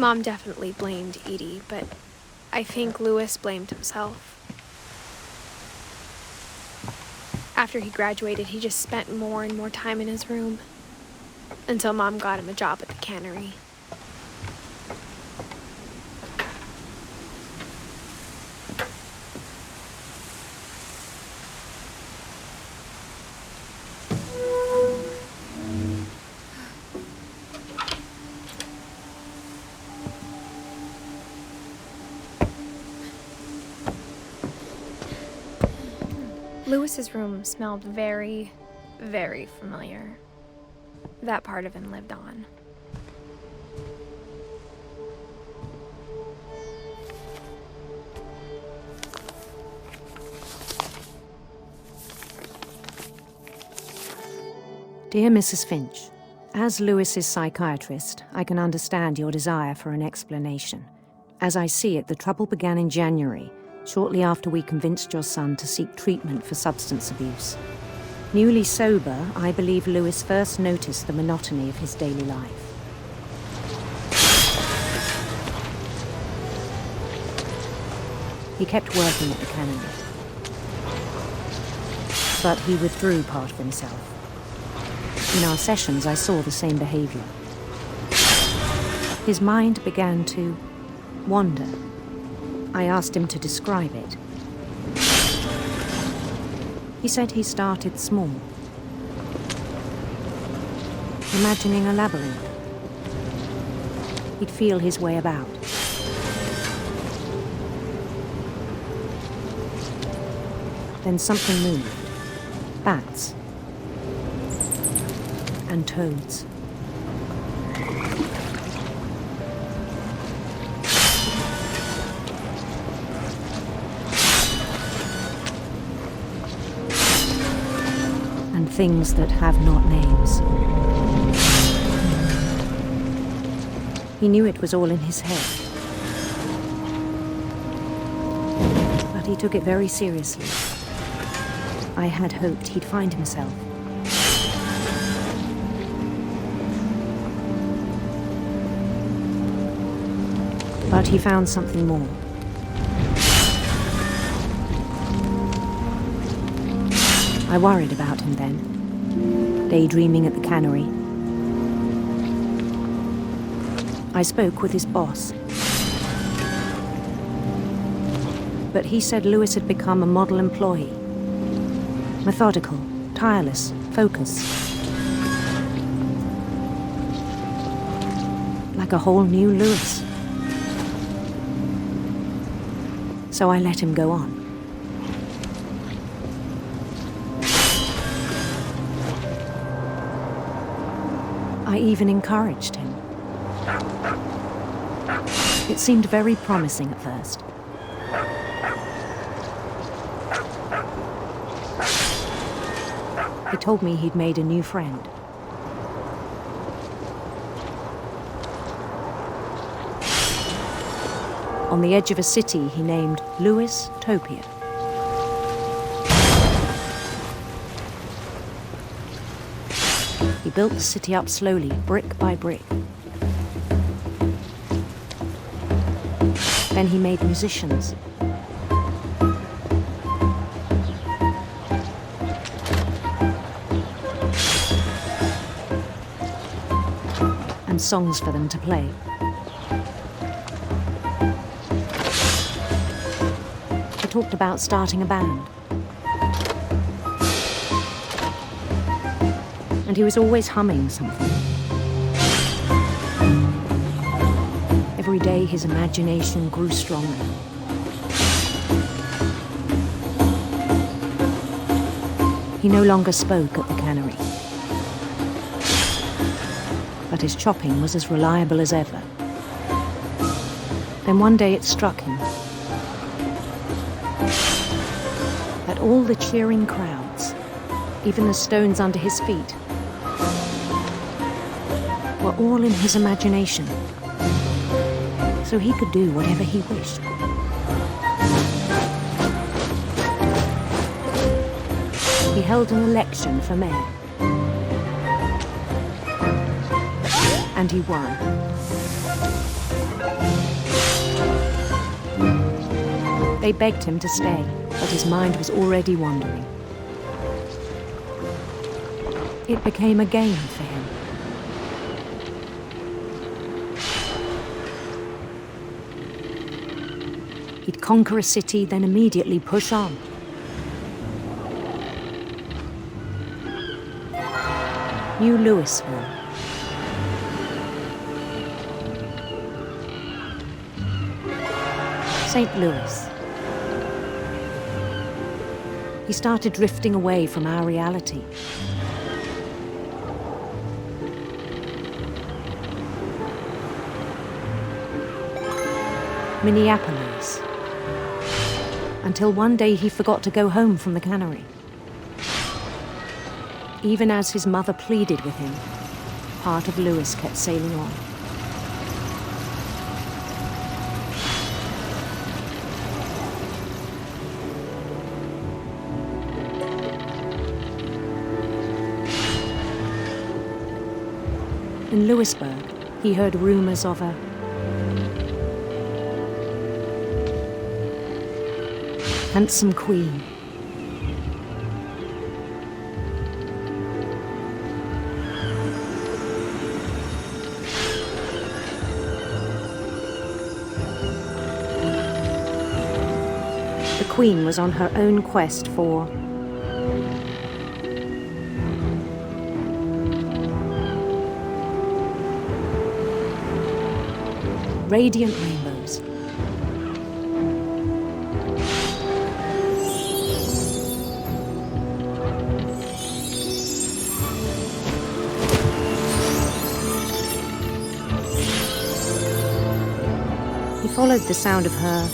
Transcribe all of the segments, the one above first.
Mom definitely blamed Edie, but I think Louis blamed himself. After he graduated, he just spent more and more time in his room, until Mom got him a job at the cannery. Louis's room smelled very, very familiar. That part of him lived on. Dear Mrs. Finch, as Louis's psychiatrist, I can understand your desire for an explanation. As I see it, the trouble began in January, shortly after we convinced your son to seek treatment for substance abuse. Newly sober, I believe Louis first noticed the monotony of his daily life. He kept working at the cannery, but he withdrew part of himself. In our sessions, I saw the same behavior. His mind began to wander. I asked him to describe it. He said he started small, imagining a labyrinth. He'd feel his way about. Then something moved. Bats. And toads. And things that have not names. He knew it was all in his head. But he took it very seriously. I had hoped he'd find himself. But he found something more. I worried about him then, daydreaming at the cannery. I spoke with his boss. But he said Louis had become a model employee. Methodical, tireless, focused. Like a whole new Louis. So I let him go on. I even encouraged him. It seemed very promising at first. He told me he'd made a new friend. On the edge of a city he named Louis Topia. He built the city up slowly, brick by brick. Then he made musicians. And songs for them to play. He talked about starting a band. And he was always humming something. Every day his imagination grew stronger. He no longer spoke at the cannery. But his chopping was as reliable as ever. Then one day it struck him that all the cheering crowds, even the stones under his feet, were all in his imagination, so he could do whatever he wished. He held an election for mayor. And he won. They begged him to stay, but his mind was already wandering. It became a game for him. He'd conquer a city, then immediately push on. New Louisville. St. Louis. He started drifting away from our reality. Minneapolis. Until one day he forgot to go home from the cannery. Even as his mother pleaded with him, part of Louis kept sailing on. In Louisburg, he heard rumors of a handsome queen. The queen was on her own quest for radiant rainbows. He followed the sound of her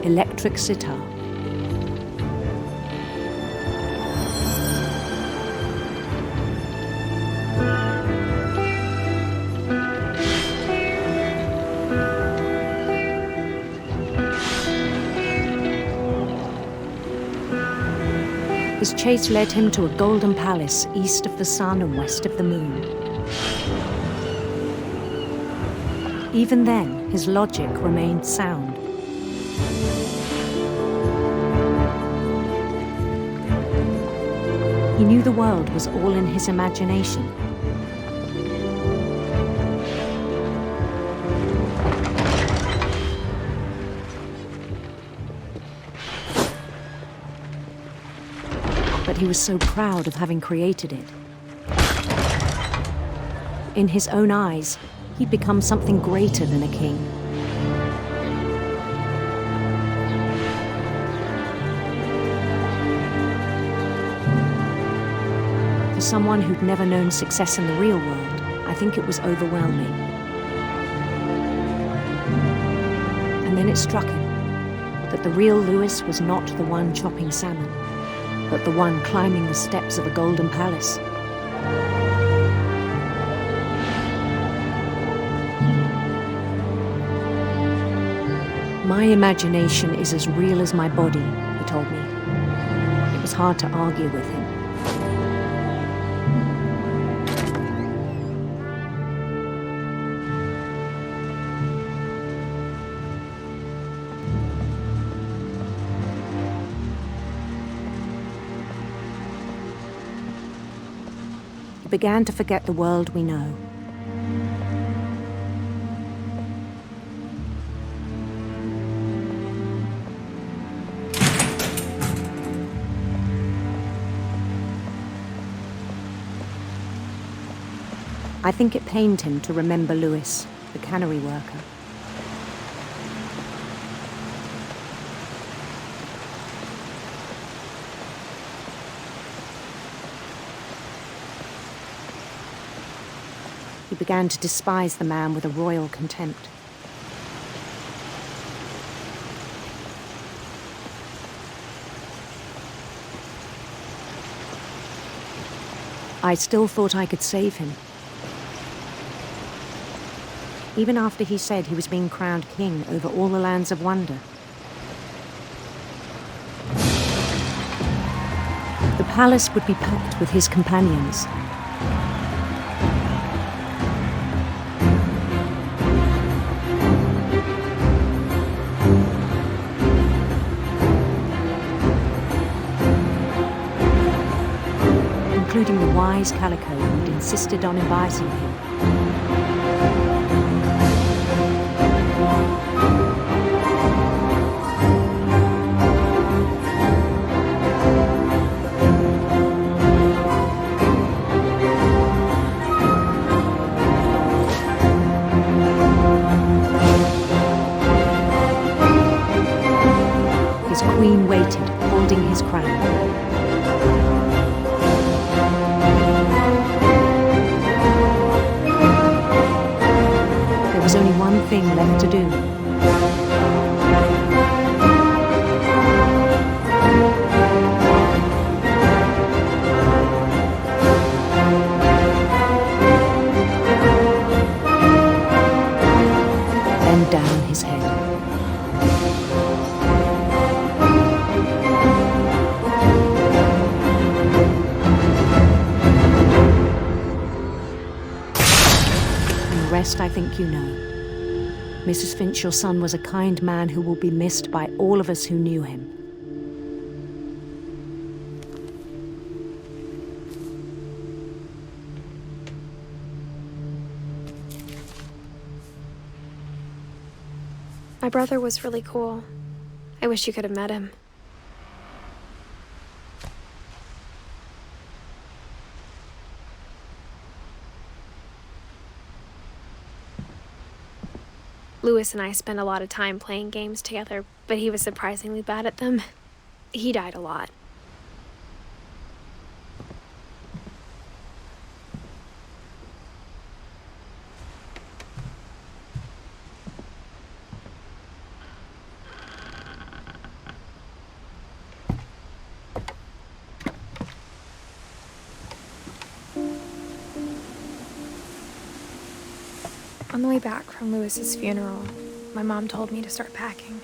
electric sitar. His chase led him to a golden palace east of the sun and west of the moon. Even then, his logic remained sound. He knew the world was all in his imagination. But he was so proud of having created it. In his own eyes, he'd become something greater than a king. For someone who'd never known success in the real world, I think it was overwhelming. And then it struck him that the real Louis was not the one chopping salmon, but the one climbing the steps of a golden palace. My imagination is as real as my body, he told me. It was hard to argue with him. He began to forget the world we know. I think it pained him to remember Louis, the cannery worker. He began to despise the man with a royal contempt. I still thought I could save him. Even after he said he was being crowned king over all the lands of wonder. The palace would be packed with his companions. wise calico who'd insisted on inviting him. His queen waited, holding his crown. There was only one thing left to do. Bend down his head. The rest I think you know. Mrs. Finch, your son was a kind man who will be missed by all of us who knew him. My brother was really cool. I wish you could have met him. Louis and I spent a lot of time playing games together, but he was surprisingly bad at them. He died a lot. On the way back from Louis's funeral, my mom told me to start packing.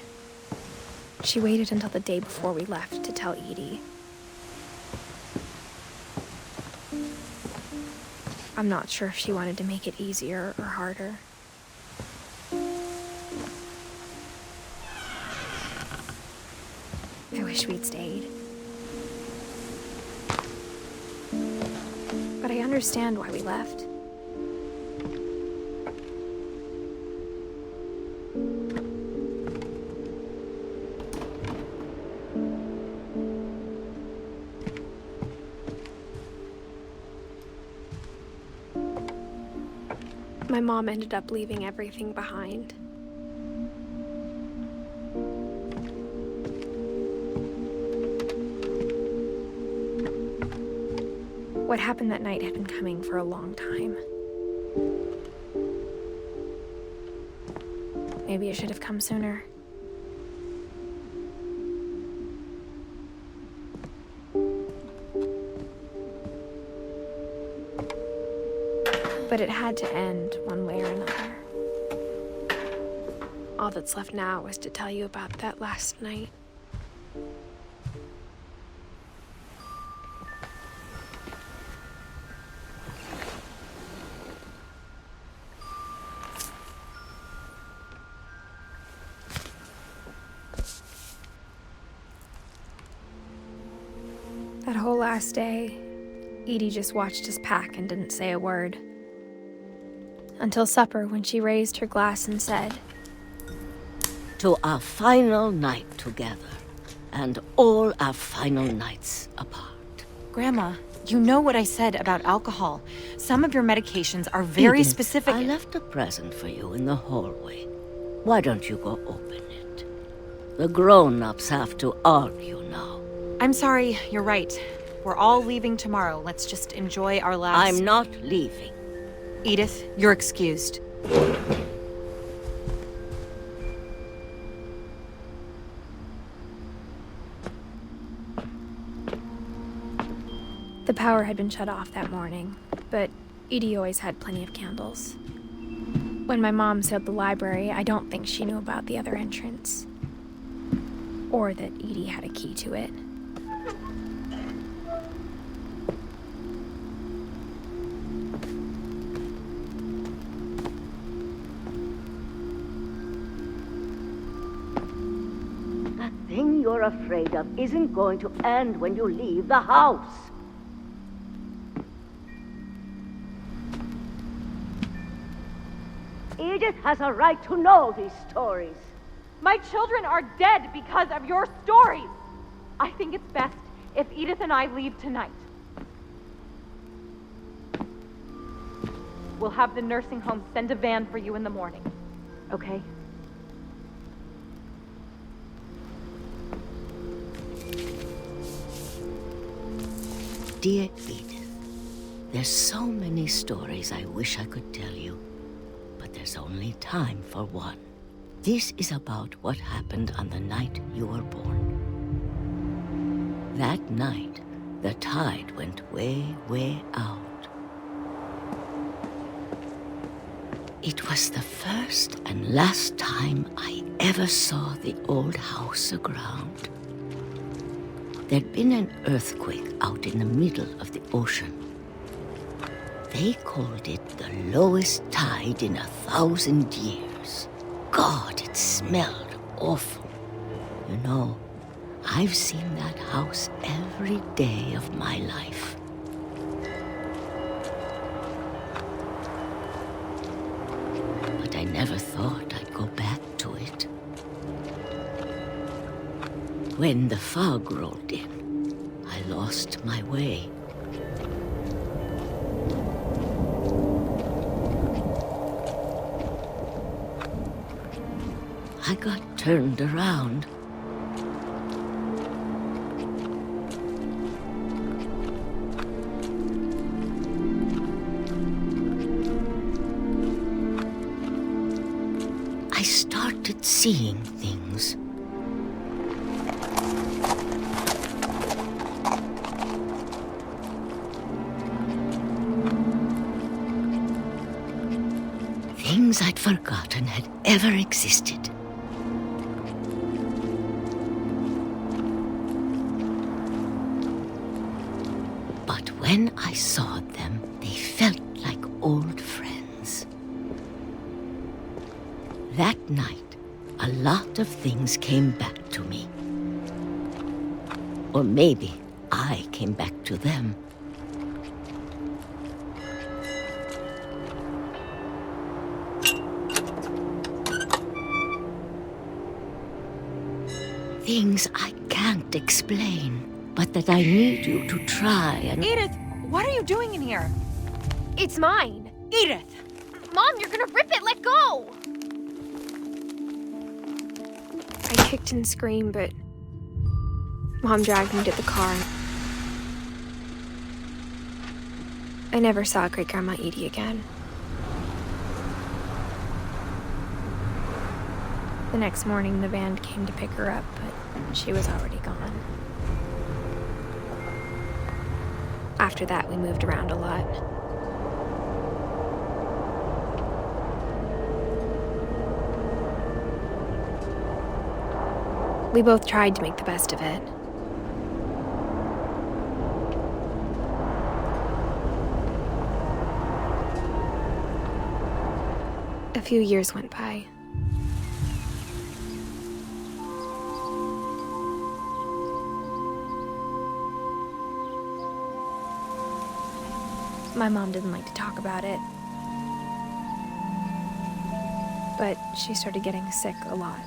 She waited until the day before we left to tell Edie. I'm not sure if she wanted to make it easier or harder. I wish we'd stayed. But I understand why we left. My mom ended up leaving everything behind. What happened that night had been coming for a long time. Maybe it should have come sooner. But it had to end one way or another. All that's left now is to tell you about that last night. That whole last day, Edie just watched us pack and didn't say a word. Until supper, when she raised her glass and said, "To our final night together, and all our final nights apart." Grandma, you know what I said about alcohol. Some of your medications are very Edith, specific. I left a present for you in the hallway. Why don't you go open it? The grown-ups have to argue now. I'm sorry, you're right. We're all leaving tomorrow. Let's just enjoy our last... I'm not leaving. Edith, you're excused. The power had been shut off that morning, but Edie always had plenty of candles. When my mom sealed the library, I don't think she knew about the other entrance. Or that Edie had a key to it. That thing you're afraid of isn't going to end when you leave the house. Edith has a right to know these stories. My children are dead because of your stories. I think it's best if Edith and I leave tonight. We'll have the nursing home send a van for you in the morning, okay? Dear Edith, there's so many stories I wish I could tell you, but there's only time for one. This is about what happened on the night you were born. That night, the tide went way, way out. It was the first and last time I ever saw the old house aground. There'd been an earthquake out in the middle of the ocean. They called it the lowest tide in 1,000 years. God, it smelled awful. You know, I've seen that house every day of my life. But I never thought I'd go back to it. When the fog rolled in, I lost my way. I got turned around. I started seeing things. Things I'd forgotten had ever existed. But when I saw them, they felt like old friends. That night, a lot of things came back to me. Or maybe I came back to them. Things I can't explain, but that I need you to try and... Edith, what are you doing in here? It's mine. Edith! Mom, you're gonna rip it! Let go! I kicked and screamed, but Mom dragged me to the car. I never saw Great-Grandma Edie again. The next morning, the van came to pick her up, but she was already gone. After that, we moved around a lot. We both tried to make the best of it. A few years went by. My mom didn't like to talk about it, but she started getting sick a lot.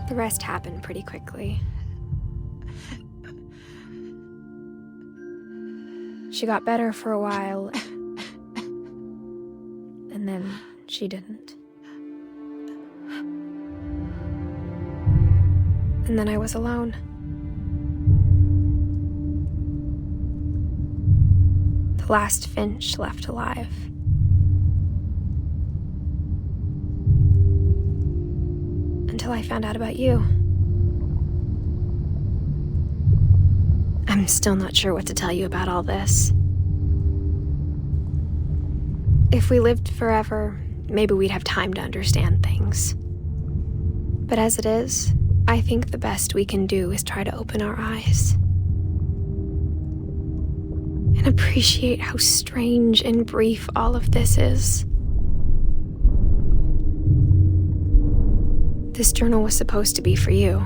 The rest happened pretty quickly. She got better for a while, and then she didn't. And then I was alone. The last Finch left alive. Until I found out about you. I'm still not sure what to tell you about all this. If we lived forever, maybe we'd have time to understand things. But as it is, I think the best we can do is try to open our eyes. And appreciate how strange and brief all of this is. This journal was supposed to be for you.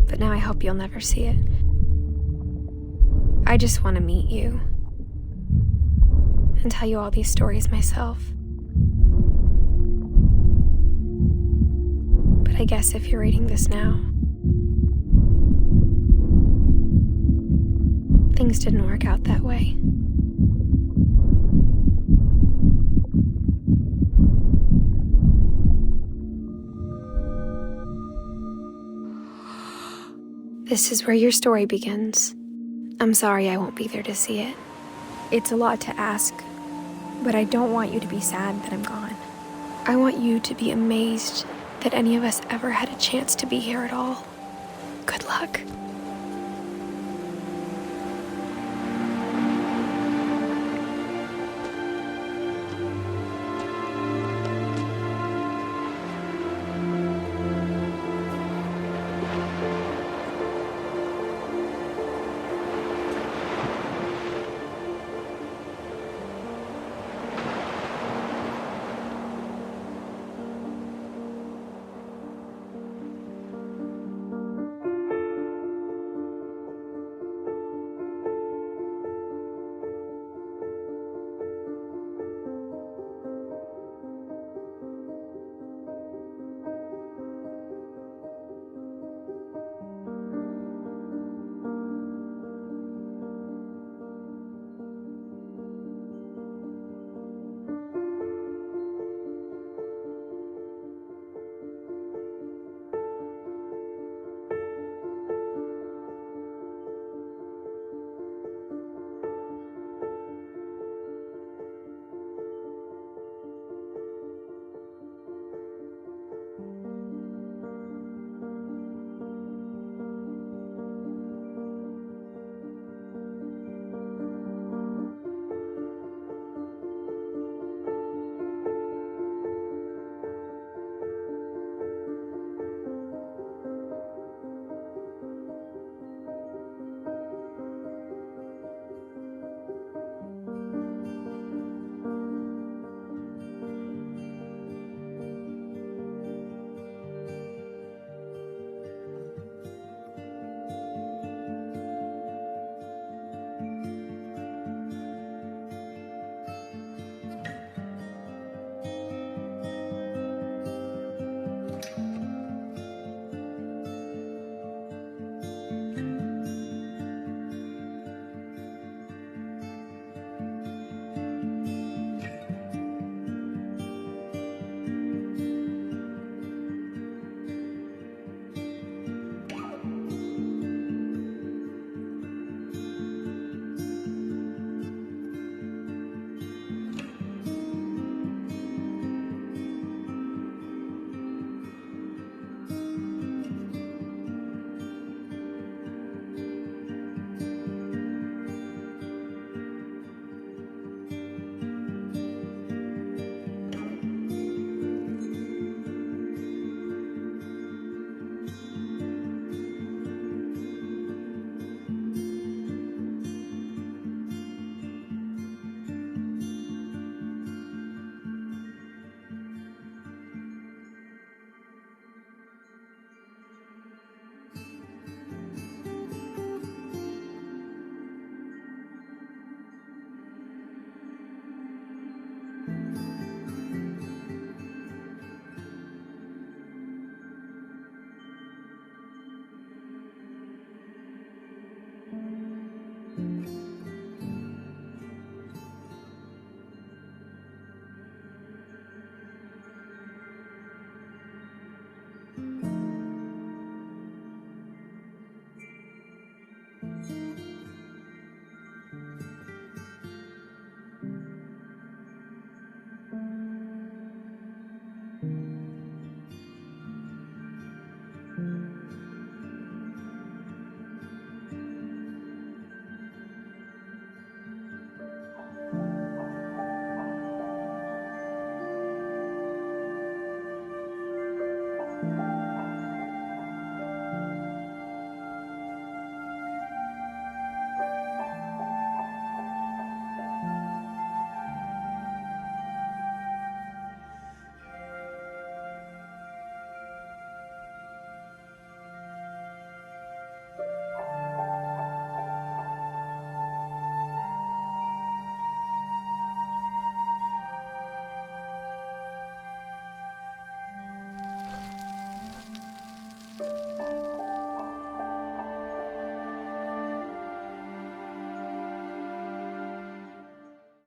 But now I hope you'll never see it. I just want to meet you and tell you all these stories myself. But I guess if you're reading this now, things didn't work out that way. This is where your story begins. I'm sorry I won't be there to see it. It's a lot to ask, but I don't want you to be sad that I'm gone. I want you to be amazed that any of us ever had a chance to be here at all. Good luck.